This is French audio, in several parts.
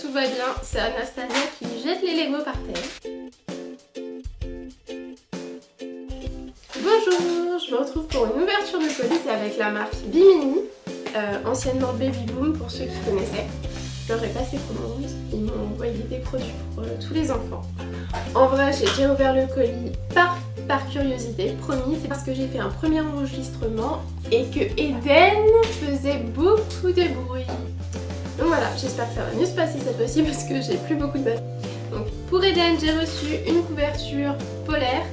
Tout va bien, c'est Anastasia qui jette les Legos par terre. Bonjour, je me retrouve pour une ouverture de colis avec la marque Bimini, anciennement Baby Boom pour ceux qui connaissaient. Je leur ai passé commande, ils m'ont envoyé des produits pour tous les enfants. En vrai, j'ai déjà ouvert le colis par curiosité, promis, c'est parce que j'ai fait un premier enregistrement et que Eden faisait beaucoup de bruit. Donc voilà, j'espère que ça va mieux se passer cette fois-ci parce que j'ai plus beaucoup de batterie. Donc pour Eden, j'ai reçu une couverture polaire,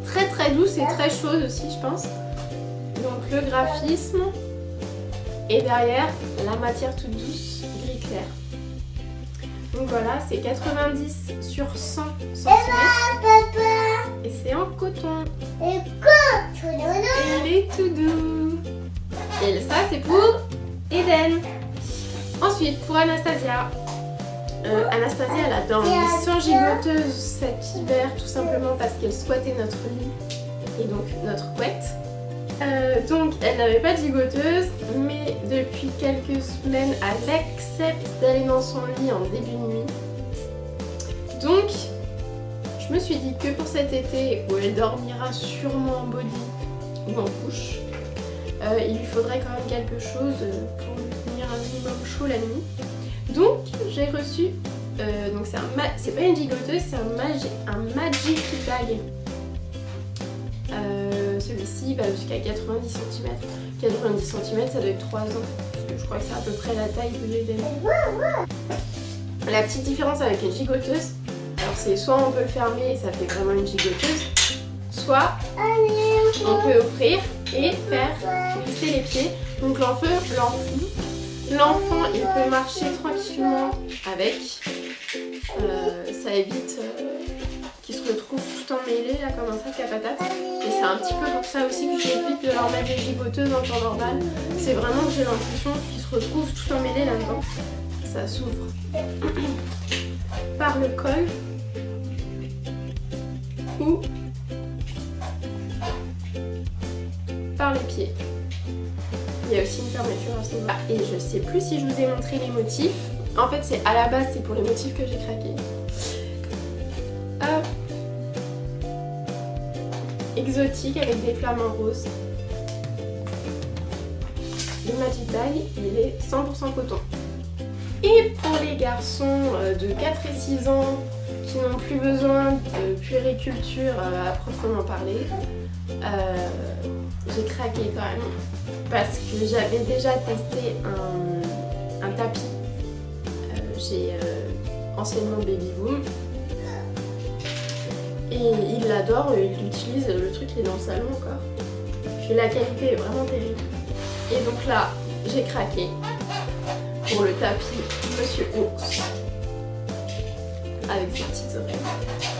très douce et très chaude aussi, je pense. Donc le graphisme et derrière la matière toute douce, gris clair. Donc voilà, c'est 90 sur 100 cm et c'est en coton. Et il est tout doux. Et ça c'est pour Eden. Ensuite pour Anastasia. Anastasia elle a dormi sans gigoteuse cet hiver tout simplement parce qu'elle squattait notre lit et donc notre couette. Donc elle n'avait pas de gigoteuse, mais depuis quelques semaines elle accepte d'aller dans son lit en début de nuit. Donc je me suis dit que pour cet été où elle dormira sûrement en body ou en couche, il lui faudrait quand même quelque chose pour lui tenir un minimum chaud la nuit. Donc j'ai reçu, donc c'est pas une gigoteuse, c'est un Magic Bag. Celui-ci va jusqu'à 90 cm. 90 cm ça doit être 3 ans, parce que je crois que c'est à peu près la taille que j'ai d'elle. La petite différence avec une gigoteuse, alors c'est soit on peut le fermer et ça fait vraiment une gigoteuse, soit on peut ouvrir et faire glisser les pieds. Donc l'enfant il peut marcher tranquillement avec, ça évite qu'ils se retrouvent tout emmêlés là comme un sac à patates. Et c'est un petit peu pour ça aussi que j'évite de leur mettre des gigoteuses en temps normal. C'est vraiment que j'ai l'impression qu'ils se retrouvent tout emmêlés là-dedans. Ça s'ouvre par le col ou par les pieds. Il y a aussi une fermeture à ce niveau-là. Et je sais plus si je vous ai montré les motifs. En fait, c'est à la base, c'est pour les motifs que j'ai craqué. Hop. Exotique avec des flamants roses. Le Magic Bag, il est 100% coton. Et pour les garçons de 4 et 6 ans qui n'ont plus besoin de puériculture à proprement parler, j'ai craqué quand même parce que j'avais déjà testé un tapis chez anciennement Baby Boom et il l'adore, il l'utilise, le truc il est dans le salon encore. Puis la qualité est vraiment terrible. Et donc là j'ai craqué pour le tapis Monsieur Ours avec ses petites oreilles.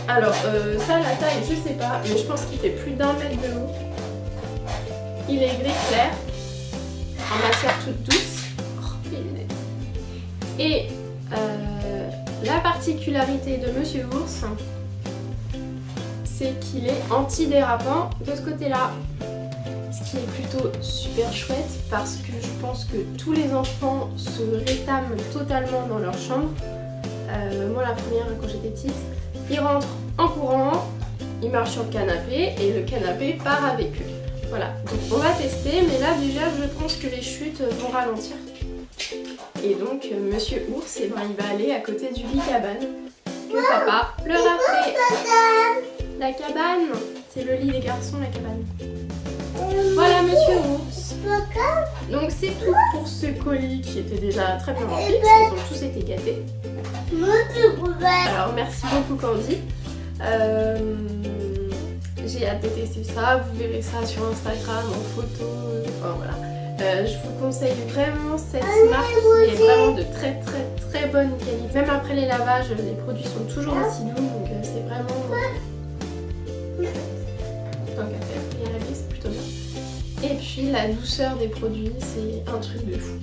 Alors ça la taille je sais pas, mais je pense qu'il fait plus d'1 mètre de haut. Il est gris clair, en matière toute douce. Oh, les lunettes. Et la particularité de Monsieur Ours, c'est qu'il est anti-dérapant de ce côté-là. Ce qui est plutôt super chouette parce que je pense que tous les enfants se rétament totalement dans leur chambre. Moi la première quand j'étais petite, ils rentrent en courant, ils marchent sur le canapé et le canapé part avec eux. Voilà, donc on va tester, mais là déjà je pense que les chutes vont ralentir. Et donc Monsieur Ours, eh ben, il va aller à côté du lit cabane que papa leur a fait. La cabane, c'est le lit des garçons, la cabane. Voilà Monsieur Ours. Donc c'est tout pour ce colis qui était déjà très bien rempli parce qu'ils ont tous été gâtés. Alors merci beaucoup Candy. J'ai hâte de tester ça, vous verrez ça sur Instagram en photo, enfin voilà. Je vous conseille vraiment cette marque qui est vraiment de très bonne qualité. Même après les lavages, les produits sont toujours aussi doux, donc c'est vraiment... Tant qu'à faire, et la vie c'est plutôt bien. Et puis la douceur des produits, c'est un truc de fou.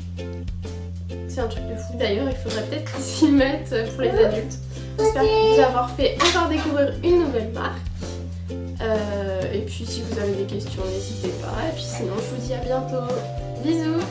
C'est un truc de fou. D'ailleurs, il faudrait peut-être qu'ils s'y mettent pour les adultes. J'espère vous avoir fait encore découvrir une nouvelle marque. Et puis si vous avez des questions, n'hésitez pas. Et puis sinon, je vous dis à bientôt. Bisous!